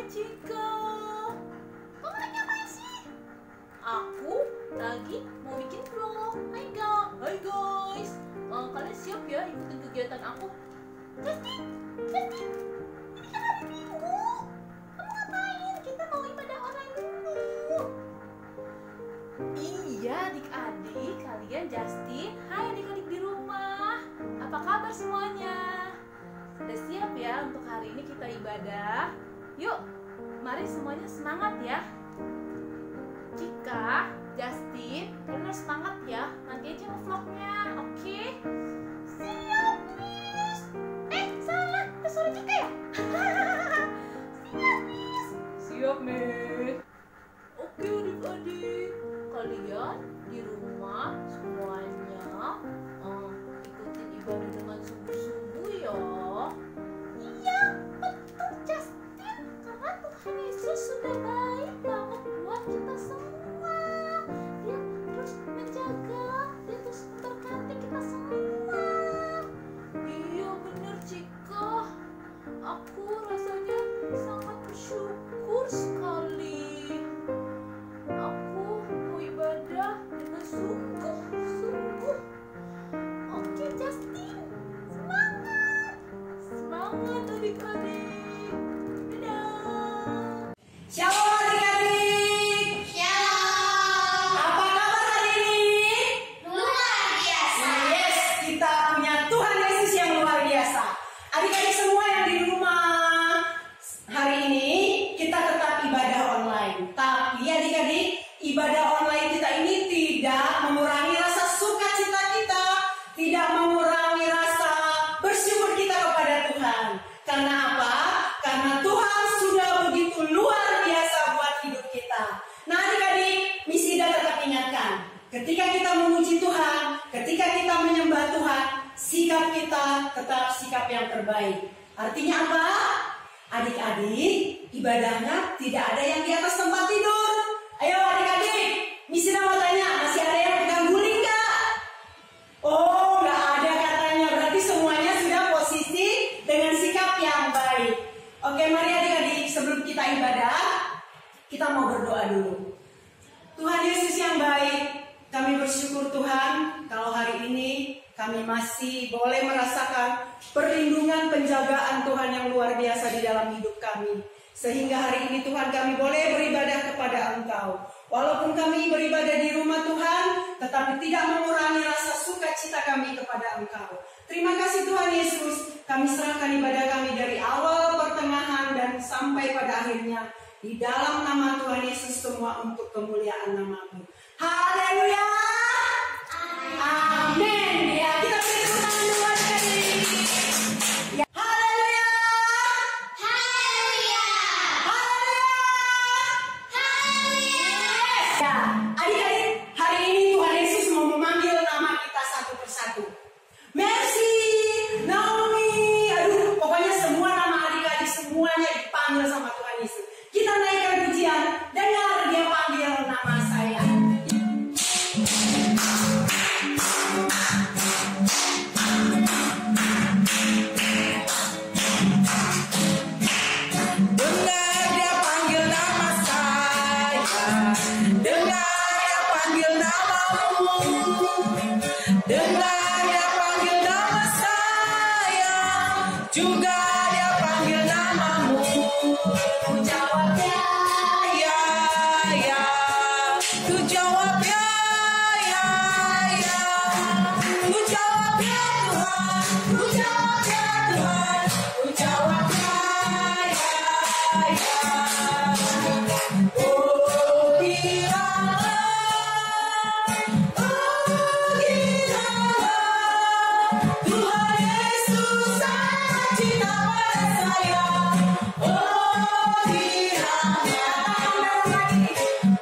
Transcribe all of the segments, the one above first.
Cika. Kamu lagi ngapain sih? Aku lagi mau bikin vlog. Hai guys. Kalian siap ya ikutin kegiatan aku? Justin, ini kan hari Minggu. Kamu ngapain? Kita mau ibadah online dulu. Iya adik-adik, kalian Justin. Hai adik-adik di rumah. Apa kabar semuanya? Sudah siap ya untuk hari ini kita ibadah? Yuk, mari semuanya semangat ya. Cika, Justin, kalian harus semangat ya. Nanti aja vlognya, oke? Siap, Miss. Salah, itu suara Cika ya? Siap, Miss. Siap, Miss. Oke adik-adik, kalian di rumah semuanya ikutin ibadah dengan sungguh-sungguh ya. Iya, betul Justin. Karena Tuhan Yesus sudah baik banget buat kita semua. Dia terus menjaga, dia terus memberkati kita semua. Iya bener Cika. Aku rasanya sangat bersyukur sekali. Aku mau ibadah dengan sungguh-sungguh. Oke Justin, semangat adik-adik. Dadah. Shalom adik-adik. Shalom. Apa kabar hari ini? Luar biasa. Yes, kita punya Tuhan Yesus yang luar biasa. Adik-adik semua yang di rumah, hari ini kita tetap ibadah online. Tapi adik-adik, ibadah online kita ini tidak mengurangi rasa sukacita kita, tidak mengurangi rasa bersyukur kita kepada Tuhan. Karena apa? Karena Tuhan sudah begitu luar biasa buat hidup kita. Nah adik-adik, misi dan tetap ingatkan, ketika kita memuji Tuhan, ketika kita menyembah Tuhan, sikap kita tetap sikap yang terbaik. Artinya apa? Adik-adik, ibadahnya tidak ada yang di atas tempat tidur. Ayo adik-adik, misi dan mau tanya, masih ada yang pegang guling nggak? Oh, nggak ada katanya. Berarti semuanya sudah posisi dengan sikap yang baik. Oke, mari adik-adik, sebelum kita ibadah, kita mau berdoa dulu. Tuhan Yesus yang baik, kami bersyukur Tuhan kalau hari ini kami masih boleh merasakan perlindungan penjagaan Tuhan yang luar biasa di dalam hidup kami. Sehingga hari ini Tuhan kami boleh beribadah kepada Engkau. Walaupun kami beribadah di rumah Tuhan, tetapi tidak mengurangi rasa sukacita kami kepada Engkau. Terima kasih Tuhan Yesus, kami serahkan ibadah kami dari awal, pertengahan, dan sampai pada akhirnya. Di dalam nama Tuhan Yesus semua untuk kemuliaan nama-Mu. Haleluya! Amin. Ya, kita beri tepuk tangan dulu adik-adik. Ya, haleluya! Haleluya. Haleluya! Haleluya. Ya, adik-adik, hari ini Tuhan Yesus mau memanggil nama kita satu persatu. Mercy, Naomi, aduh, pokoknya semua nama adik-adik semuanya dipanggil sama Tuhan Yesus. Kita naikkan pujian, dengar dia panggil nama saya. Dengar dia panggil nama saya, dengar dia panggil namamu, dengar dia panggil nama saya, juga dia panggil namamu. Jawab ya, ya, ya, ku jawab ya, ya, ya, ku jawab ya Tuhan, ku jawab ya Tuhan, ku jawab ya, ya, ya. Oh giralah, Tuhan Yesus sangat cinta pada saya. Oh giralah,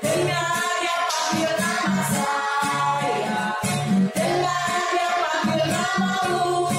dengar dia panggil nama saya, dengar dia panggil namamu.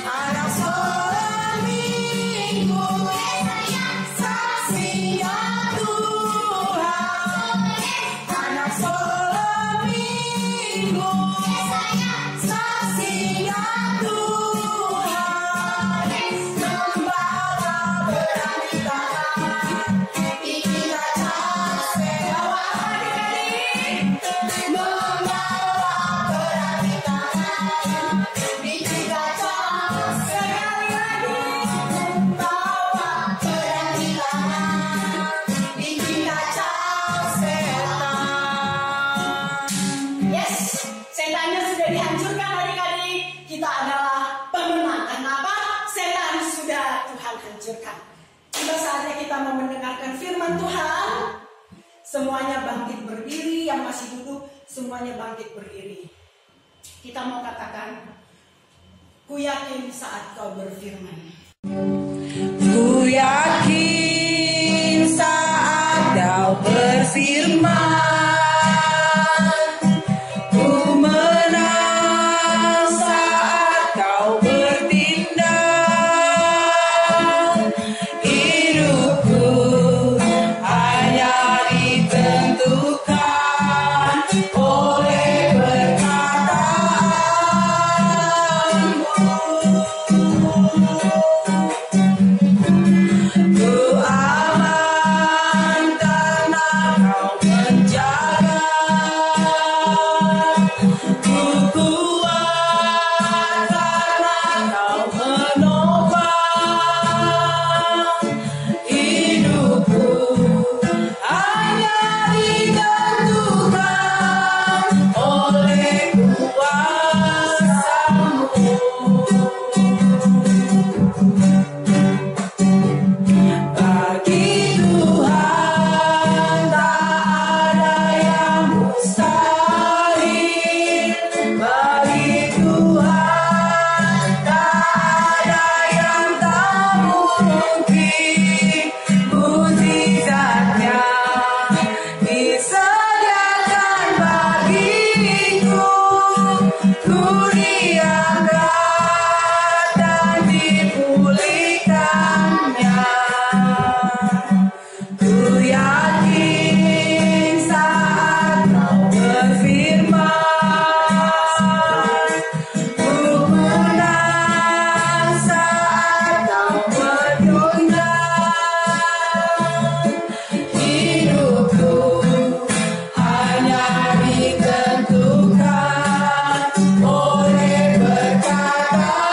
Anak seorang minggu, saksinya Tuhan. Anak seorang minggu, saksinya Tuhan. Membawa berani tangan, bikin acara sewa adik-adik. Membawa berani tangan, bikin acara sekali lagi. Membawa berani tangan, bikin acara setan. Yes, setannya sudah dihancurkan adik-adik. Kita adalah pemenang. Kenapa? Setan sudah Tuhan hancurkan. Tiba saatnya kita mau mendengarkan firman Tuhan. Semuanya bangkit berdiri, yang masih duduk semuanya bangkit berdiri. Kita mau katakan, ku yakin saat kau berfirman. Ku yakin saat kau berfirman, ku menang saat kau bertindak. Hidupku hanya ditentukan oleh perkataanmu. Ku aman karena kau menjaga. Ku kuat karena kau menopang. Hidupku hanya ditentukan oleh kuasa-Mu. Bagi Tuhan tak ada yang mustahil. Bagi Tuhan tak ada yang tak mungkin. Mujizatnya disediakan bagiku. Ku diangkat dan dipulihkannya. Ku yakin saat kau berfirman, ku menang saat kau bertindak. Hidupku hanya ditentukan oleh perkataanmu.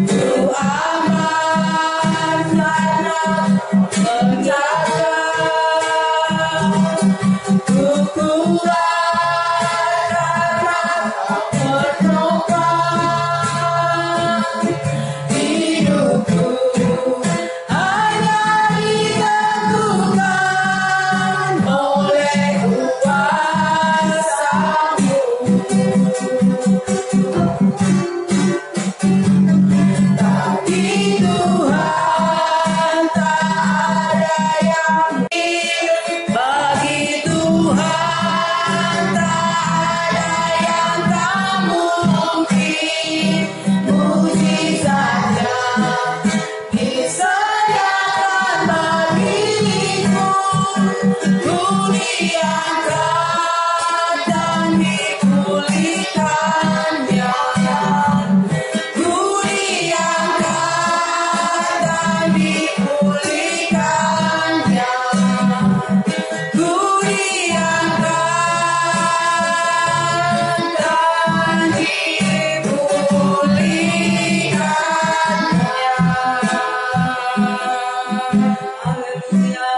Ku aman karena kau menjaga. Ku kuat karena kau menopang. Hidupku hanya ditentukan oleh kuasa-Mu. Bagi Tuhan tak ada yang mustahil. Bagi Tuhan tak ada yang tak mungkin. Mujizatnya disediakan bagiku. Ku diangkat dan dipulihkannya. Ku diangkat dan dipulihkannya. Ku diangkat dan dipulihkannya. Haleluya.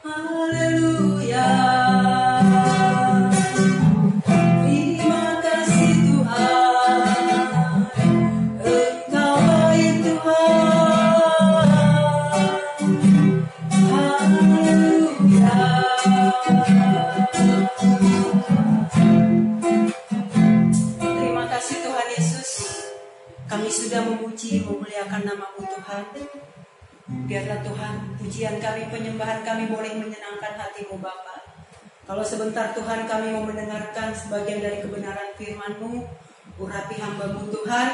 Haleluya. Terima kasih Tuhan, Engkau baik Tuhan. Haleluya. Terima kasih Tuhan Yesus. Kami sudah memuji, memuliakan nama-Mu Tuhan. Biarlah Tuhan, pujian kami, penyembahan kami boleh menyenangkan hati-Mu Bapa. Kalau sebentar Tuhan kami mau mendengarkan sebagian dari kebenaran firman-Mu, urapi hamba-Mu Tuhan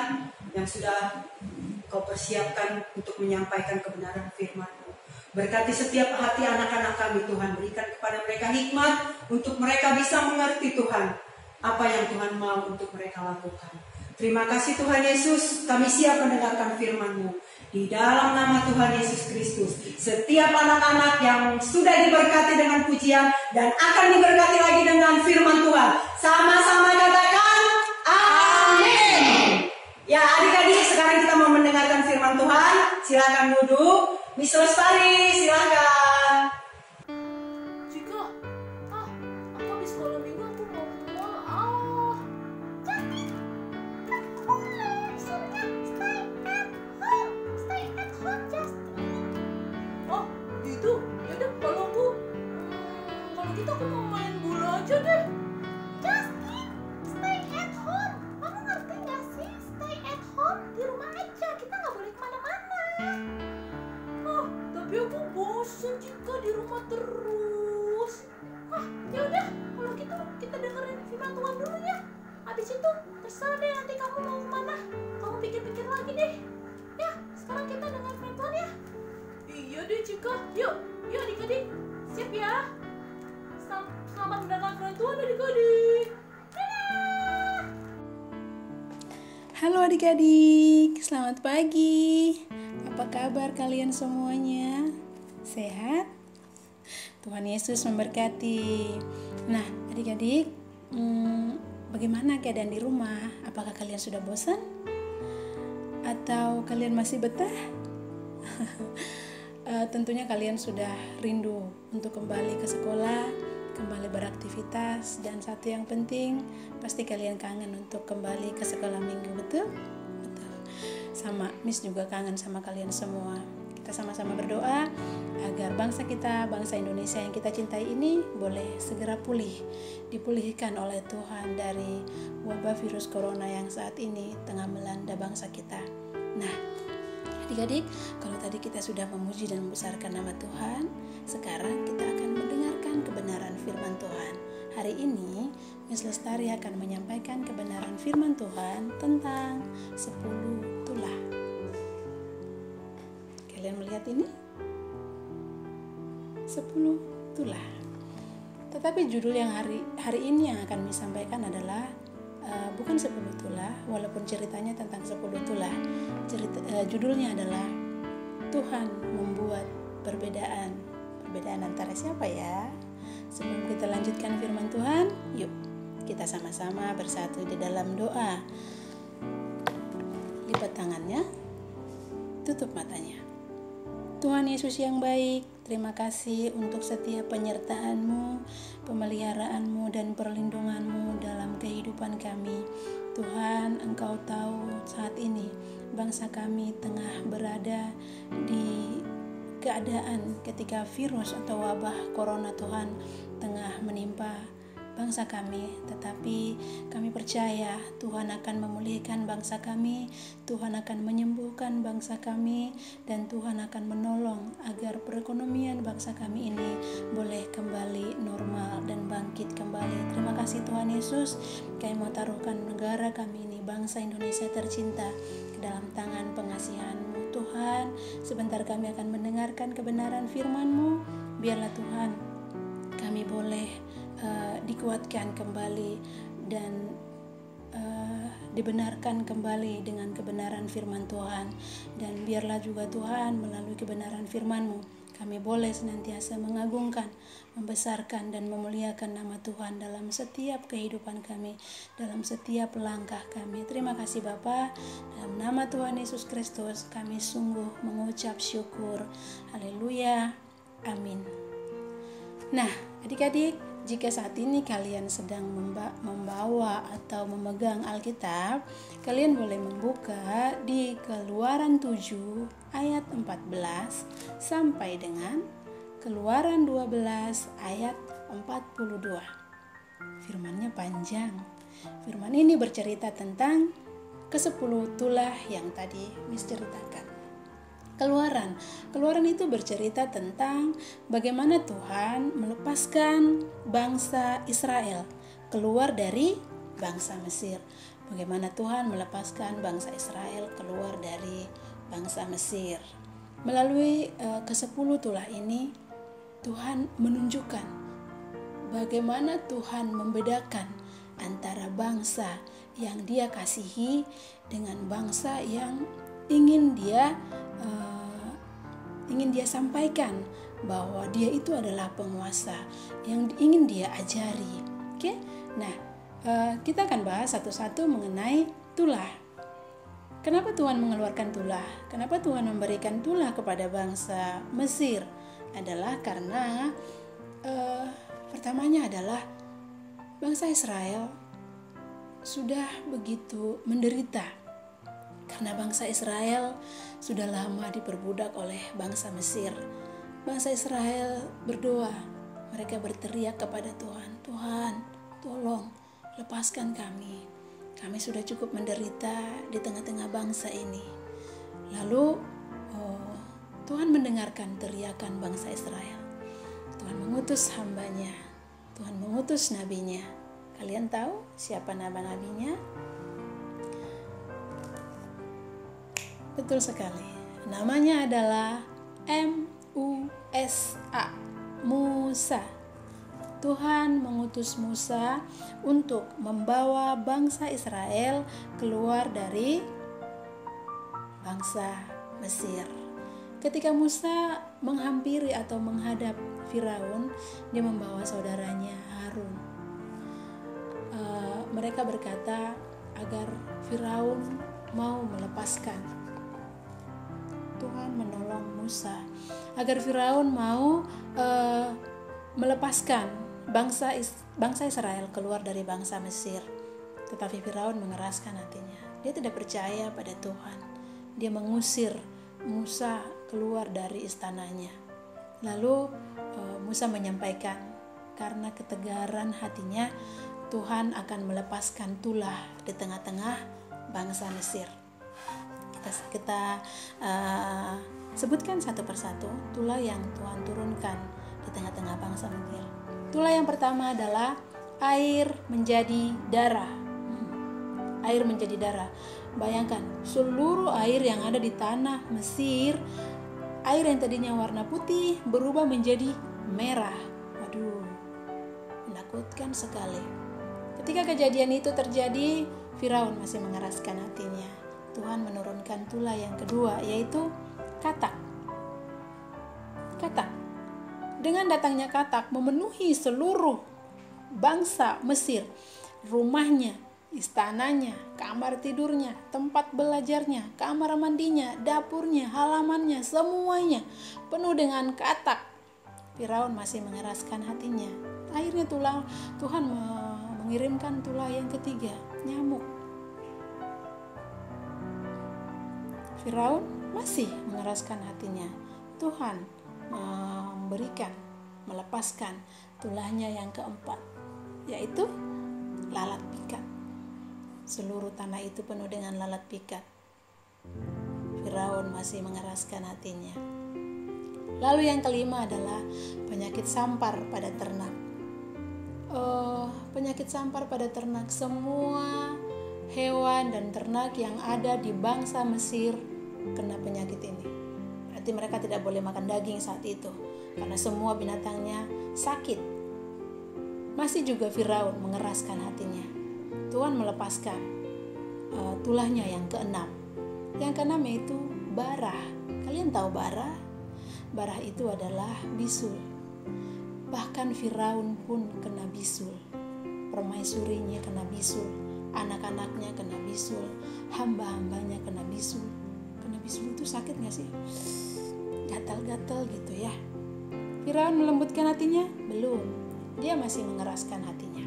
yang sudah Kau persiapkan untuk menyampaikan kebenaran firman-Mu. Berkati setiap hati anak-anak kami Tuhan, berikan kepada mereka hikmat untuk mereka bisa mengerti Tuhan apa yang Tuhan mau untuk mereka lakukan. Terima kasih Tuhan Yesus, kami siap mendengarkan firman-Mu. Di dalam nama Tuhan Yesus Kristus, setiap anak-anak yang sudah diberkati dengan pujian dan akan diberkati lagi dengan firman Tuhan, sama-sama katakan amin. Ya adik-adik, sekarang kita mau mendengarkan firman Tuhan. Silakan duduk. Miss Lestari, silakan. Cika, aku habis sekolah minggu aku mau ke mall. Jadi, kan boleh suruhnya stay at home. Stay at home, Justin. Oh, gitu. Yaudah, kalau gitu aku mau main bola aja deh. Justin, stay at home. Kamu ngerti gak sih? Stay at home, di rumah aja. Kita gak boleh kemana-mana. Tapi aku bosan Cika di rumah terus. Yaudah, kalau gitu kita dengerin firman Tuhan dulu ya. Habis itu terserah deh nanti kamu mau kemana. Kamu pikir-pikir lagi deh. Ya, sekarang kita dengar firman Tuhan ya. Iya deh Cika, yuk adik-adik, siap ya. Selamat mendengarkan firman Tuhan adik-adik. Halo adik-adik, selamat pagi. Apa kabar kalian semuanya? Sehat? Tuhan Yesus memberkati. Nah, adik-adik, bagaimana keadaan di rumah? Apakah kalian sudah bosan? Atau kalian masih betah? Tentunya kalian sudah rindu untuk kembali ke sekolah, kembali beraktivitas, dan satu yang penting, pasti kalian kangen untuk kembali ke sekolah minggu, betul? Betul. Sama, Miss juga kangen sama kalian semua. Kita sama-sama berdoa agar bangsa kita, bangsa Indonesia yang kita cintai ini boleh segera dipulihkan oleh Tuhan dari wabah virus corona yang saat ini tengah melanda bangsa kita. Nah, adik-adik, kalau tadi kita sudah memuji dan membesarkan nama Tuhan, sekarang kita akan mendengarkan kebenaran firman Tuhan. Hari ini, Miss Lestari akan menyampaikan kebenaran firman Tuhan tentang 10 tulah. Kalian melihat ini? 10 tulah. Tetapi judul yang hari ini yang akan disampaikan adalah bukan 10 tulah, walaupun ceritanya tentang 10 tulah. Judulnya adalah Tuhan membuat perbedaan. Perbedaan antara siapa ya? Sebelum kita lanjutkan firman Tuhan, yuk kita sama-sama bersatu di dalam doa. Lipat tangannya, tutup matanya. Tuhan Yesus yang baik, terima kasih untuk setiap penyertaan-Mu, pemeliharaanmu dan perlindungan-Mu dalam kehidupan kami. Tuhan, Engkau tahu saat ini bangsa kami tengah berada di keadaan ketika virus atau wabah corona Tuhan tengah menimpa bangsa kami, tetapi kami percaya Tuhan akan memulihkan bangsa kami, Tuhan akan menyembuhkan bangsa kami, dan Tuhan akan menolong agar perekonomian bangsa kami ini boleh kembali normal dan bangkit kembali. Terima kasih Tuhan Yesus, kami mau taruhkan negara kami ini, bangsa Indonesia tercinta, ke dalam tangan pengasihan-Mu Tuhan. Sebentar kami akan mendengarkan kebenaran firman-Mu, biarlah Tuhan kami boleh dikuatkan kembali dan dibenarkan kembali dengan kebenaran firman Tuhan. Dan biarlah juga Tuhan melalui kebenaran firman-Mu kami boleh senantiasa mengagungkan, membesarkan dan memuliakan nama Tuhan dalam setiap kehidupan kami, dalam setiap langkah kami. Terima kasih Bapa, dalam nama Tuhan Yesus Kristus kami sungguh mengucap syukur. Haleluya, amin. Nah, adik-adik, jika saat ini kalian sedang membawa atau memegang Alkitab, kalian boleh membuka di Keluaran 7 ayat 14 sampai dengan Keluaran 12 ayat 42. Firmannya panjang. Firman ini bercerita tentang ke-10 tulah yang tadi Miss ceritakan. Keluaran itu bercerita tentang bagaimana Tuhan melepaskan bangsa Israel keluar dari bangsa Mesir. Bagaimana Tuhan melepaskan bangsa Israel keluar dari bangsa Mesir. Melalui ke-10 tulah ini, Tuhan menunjukkan bagaimana Tuhan membedakan antara bangsa yang Dia kasihi dengan bangsa yang ingin Dia sampaikan bahwa Dia itu adalah penguasa yang ingin Dia ajari. Oke? Nah, kita akan bahas satu-satu mengenai tulah. Kenapa Tuhan mengeluarkan tulah? Kenapa Tuhan memberikan tulah kepada bangsa Mesir? Adalah karena pertamanya adalah bangsa Israel sudah begitu menderita karena bangsa Israel sudah lama diperbudak oleh bangsa Mesir. Bangsa Israel berdoa, mereka berteriak kepada Tuhan, Tuhan, tolong lepaskan kami. Kami sudah cukup menderita di tengah-tengah bangsa ini. Lalu Tuhan mendengarkan teriakan bangsa Israel. Tuhan mengutus hambanya, Tuhan mengutus nabinya. Kalian tahu siapa nabinya? Betul sekali. Namanya adalah M-U-S-A, Musa. Tuhan mengutus Musa untuk membawa bangsa Israel keluar dari bangsa Mesir. Ketika Musa menghampiri atau menghadap Firaun, dia membawa saudaranya Harun. Mereka berkata agar Firaun mau melepaskan. Tuhan menolong Musa agar Firaun mau melepaskan bangsa Israel keluar dari bangsa Mesir. Tetapi Firaun mengeraskan hatinya. Dia tidak percaya pada Tuhan. Dia mengusir Musa keluar dari istananya. Lalu Musa menyampaikan, karena ketegaran hatinya, Tuhan akan melepaskan tulah di tengah-tengah bangsa Mesir. Kita sebutkan satu persatu tulah yang Tuhan turunkan di tengah-tengah bangsa Mesir. Tulah yang pertama adalah air menjadi darah. Air menjadi darah. Bayangkan, seluruh air yang ada di tanah Mesir, air yang tadinya warna putih berubah menjadi merah. Waduh, menakutkan sekali. Ketika kejadian itu terjadi, Firaun masih mengeraskan hatinya. Tuhan menurunkan tulah yang kedua, yaitu katak. Katak. Dengan datangnya katak memenuhi seluruh bangsa Mesir, rumahnya, istananya, kamar tidurnya, tempat belajarnya, kamar mandinya, dapurnya, halamannya, semuanya penuh dengan katak. Firaun masih mengeraskan hatinya. Akhirnya Tuhan mengirimkan tulah yang ketiga, nyamuk. Firaun masih mengeraskan hatinya. Tuhan melepaskan tulahnya yang keempat, yaitu lalat pikat. Seluruh tanah itu penuh dengan lalat pikat. Firaun masih mengeraskan hatinya. Lalu yang kelima adalah penyakit sampar pada ternak. Penyakit sampar pada ternak. Semua hewan dan ternak yang ada di bangsa Mesir kena penyakit ini. Berarti mereka tidak boleh makan daging saat itu karena semua binatangnya sakit. Masih juga Firaun mengeraskan hatinya. Tuhan melepaskan tulahnya yang keenam. Yang keenam yaitu bara. Kalian tahu bara? Bara itu adalah bisul. Bahkan Firaun pun kena bisul. Permaisurinya kena bisul. Anak-anaknya kena bisul. Hamba-hambanya kena bisul. Kena bisul itu sakit gak sih? Gatal-gatal gitu ya. Firaun melembutkan hatinya? Belum. Dia masih mengeraskan hatinya.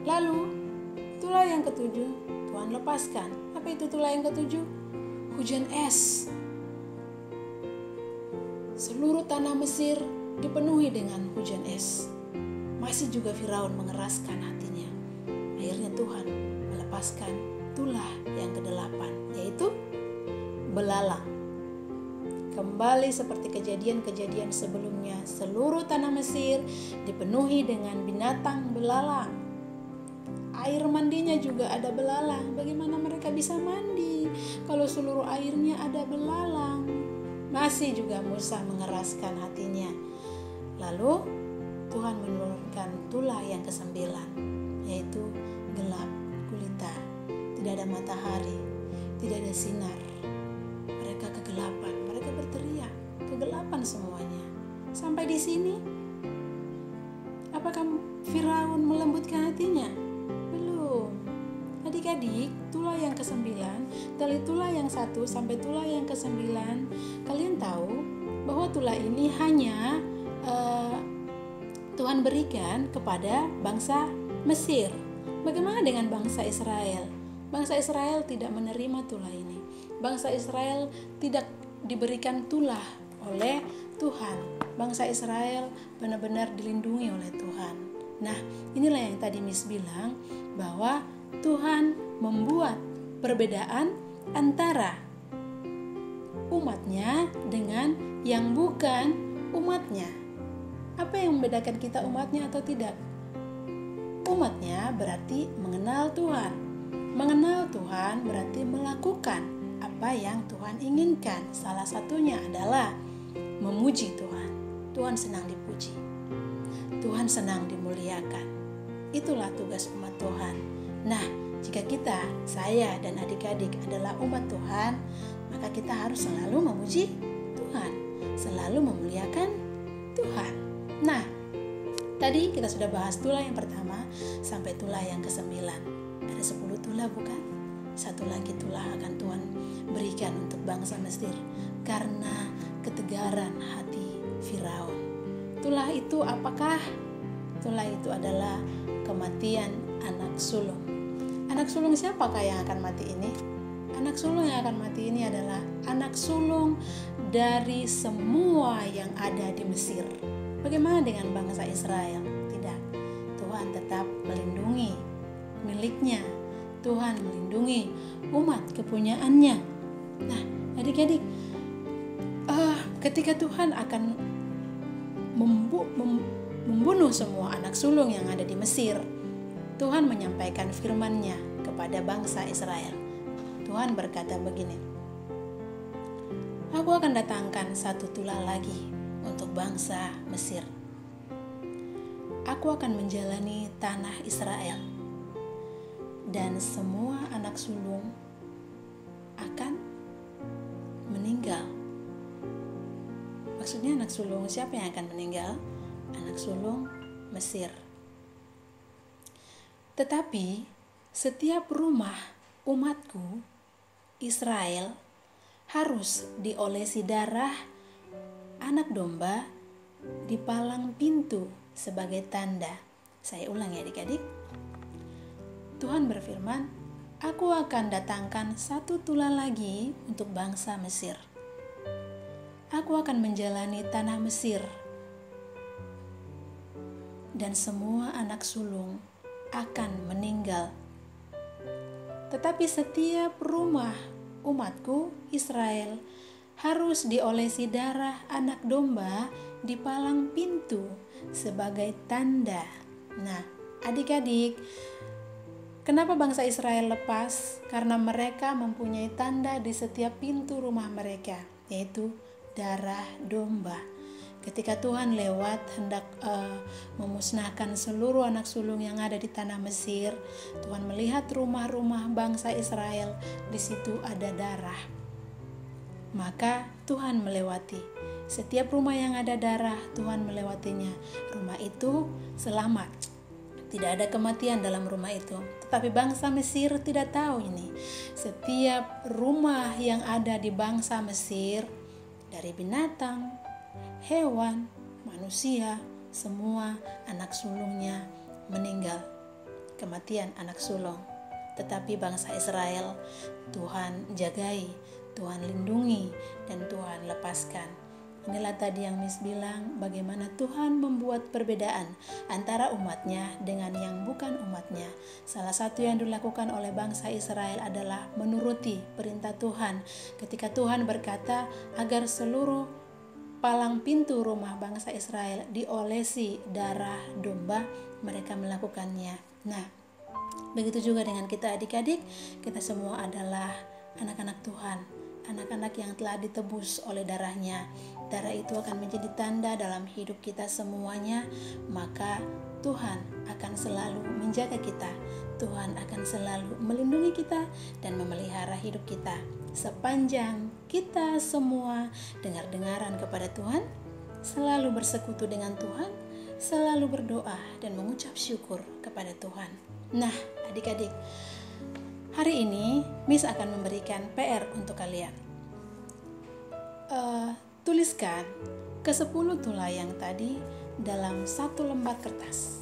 Lalu tulah yang ketujuh Tuhan lepaskan. Apa itu tulah yang ketujuh? Hujan es. Seluruh tanah Mesir dipenuhi dengan hujan es. Masih juga Firaun mengeraskan hatinya. Akhirnya Tuhan melepaskan tulah yang kedelapan, yaitu belalang. kembali seperti kejadian-kejadian sebelumnya. Seluruh tanah Mesir dipenuhi dengan binatang belalang. Air mandinya juga ada belalang. Bagaimana mereka bisa mandi kalau seluruh airnya ada belalang? Masih juga Musa mengeraskan hatinya. Lalu Tuhan menurunkan tulah yang ke-9, yaitu gelap gulita. Tidak ada matahari, tidak ada sinar. Mereka kegelapan, mereka berteriak, kegelapan semuanya. Sampai di sini, apakah Firaun melembutkan hatinya? Belum. Adik-adik, tulah yang ke-9, dari tulah yang 1 sampai tulah yang ke-9, kalian tahu bahwa tulah ini hanya Tuhan berikan kepada bangsa Mesir. Bagaimana dengan bangsa Israel? Bangsa Israel tidak menerima tulah ini. Bangsa Israel tidak diberikan tulah oleh Tuhan. Bangsa Israel benar-benar dilindungi oleh Tuhan. Nah, inilah yang tadi Miss bilang, bahwa Tuhan membuat perbedaan antara umatnya dengan yang bukan umatnya. Apa yang membedakan kita umatnya atau tidak? Umatnya berarti mengenal Tuhan. Mengenal Tuhan berarti melakukan apa yang Tuhan inginkan. Salah satunya adalah memuji Tuhan. Tuhan senang dipuji. Tuhan senang dimuliakan. Itulah tugas umat Tuhan. Nah, jika kita, saya dan adik-adik adalah umat Tuhan, maka kita harus selalu memuji Tuhan, selalu memuliakan Tuhan. Nah, tadi kita sudah bahas tulah yang pertama sampai tulah yang ke-9. Ada 10 tulah bukan? Satu lagi tulah akan Tuhan berikan untuk bangsa Mesir karena ketegaran hati Firaun. Tulah itu apakah? Tulah itu adalah kematian anak sulung. Anak sulung siapakah yang akan mati ini? Anak sulung yang akan mati ini adalah anak sulung dari semua yang ada di Mesir. Bagaimana dengan bangsa Israel? Tidak. Tuhan tetap melindungi miliknya. Tuhan melindungi umat kepunyaannya. Nah, adik-adik, ketika Tuhan akan membunuh semua anak sulung yang ada di Mesir, Tuhan menyampaikan firman-Nya kepada bangsa Israel. Tuhan berkata begini, "Aku akan datangkan satu tulah lagi untuk bangsa Mesir. Aku akan menjalani tanah Israel, dan semua anak sulung akan meninggal." Maksudnya anak sulung siapa yang akan meninggal? Anak sulung Mesir. Tetapi setiap rumah umatku Israel harus diolesi darah anak domba di palang pintu sebagai tanda. Saya ulang ya adik-adik. Tuhan berfirman, "Aku akan datangkan satu tulah lagi untuk bangsa Mesir. Aku akan menjalani tanah Mesir, dan semua anak sulung akan meninggal. Tetapi setiap rumah umatku Israel harus diolesi darah anak domba di palang pintu sebagai tanda." Nah, adik-adik, kenapa bangsa Israel lepas? Karena mereka mempunyai tanda di setiap pintu rumah mereka, yaitu darah domba. Ketika Tuhan lewat hendak memusnahkan seluruh anak sulung yang ada di tanah Mesir, Tuhan melihat rumah-rumah bangsa Israel, di situ ada darah. Maka Tuhan melewati. Setiap rumah yang ada darah, Tuhan melewatinya. Rumah itu selamat. Tidak ada kematian dalam rumah itu. Tetapi bangsa Mesir tidak tahu ini. Setiap rumah yang ada di bangsa Mesir, dari binatang, hewan, manusia, semua anak sulungnya meninggal. Kematian anak sulung. Tetapi bangsa Israel, Tuhan jagai, Tuhan lindungi, dan Tuhan lepaskan. Inilah tadi yang Miss bilang, bagaimana Tuhan membuat perbedaan antara umatnya dengan yang bukan umatnya. Salah satu yang dilakukan oleh bangsa Israel adalah menuruti perintah Tuhan. Ketika Tuhan berkata agar seluruh palang pintu rumah bangsa Israel diolesi darah domba, mereka melakukannya. Nah, begitu juga dengan kita adik-adik, kita semua adalah anak-anak Tuhan, anak-anak yang telah ditebus oleh darahnya. Darah itu akan menjadi tanda dalam hidup kita semuanya, maka Tuhan akan selalu menjaga kita. Tuhan akan selalu melindungi kita dan memelihara hidup kita. Sepanjang kita semua dengar-dengaran kepada Tuhan, selalu bersekutu dengan Tuhan, selalu berdoa dan mengucap syukur kepada Tuhan. Nah, adik-adik, hari ini Miss akan memberikan PR untuk kalian. Tuliskan ke-10 tulayang tadi dalam satu lembar kertas.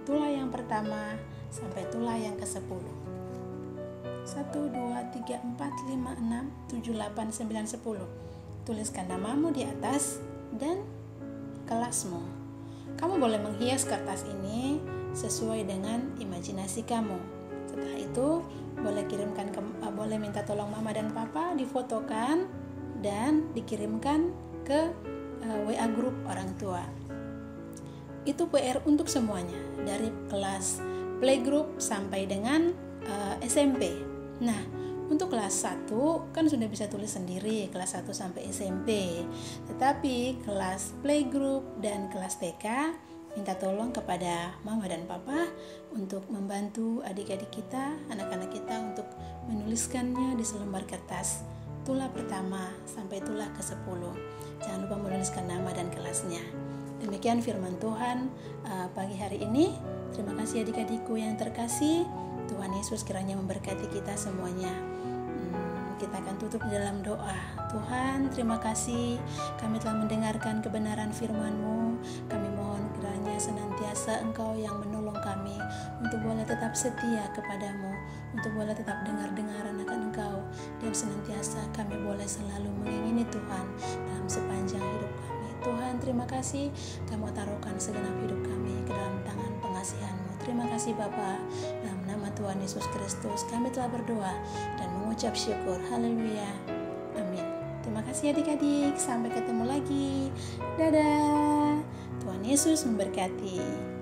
Tulayang pertama sampai tulayang ke-10. 1, 2, 3, 4, 5, 6, 7, 8, 9, 10. Tuliskan namamu di atas dan kelasmu. Kamu boleh menghias kertas ini sesuai dengan imajinasi kamu. Setelah itu boleh minta tolong mama dan papa difotokan dan dikirimkan ke WA grup orang tua. Itu PR untuk semuanya, dari kelas playgroup sampai dengan SMP. Nah, untuk kelas 1 kan sudah bisa tulis sendiri, kelas 1 sampai SMP. Tetapi kelas playgroup dan kelas TK minta tolong kepada mama dan papa untuk membantu adik-adik kita, anak-anak kita untuk menuliskannya di selembar kertas. Tulah pertama sampai tulah ke-10. Jangan lupa menuliskan nama dan kelasnya. Demikian firman Tuhan pagi hari ini. Terima kasih adik-adikku yang terkasih. Tuhan Yesus kiranya memberkati kita semuanya. Kita akan tutup di dalam doa. Tuhan, terima kasih kami telah mendengarkan kebenaran firman-Mu. Kami mohon kiranya senantiasa Engkau yang menolong kami untuk boleh tetap setia kepadamu, untuk boleh tetap dengar-dengaran akan Engkau, dan senantiasa kami boleh selalu mengingini Tuhan dalam sepanjang hidup kami. Tuhan, terima kasih Kamu taruhkan segenap hidup kami ke dalam tangan pengasihan-Mu. Terima kasih Bapa. Dalam nama Tuhan Yesus Kristus kami telah berdoa dan mengucap syukur. Haleluya. Amin. Terima kasih adik-adik. Sampai ketemu lagi. Dadah. Tuhan Yesus memberkati.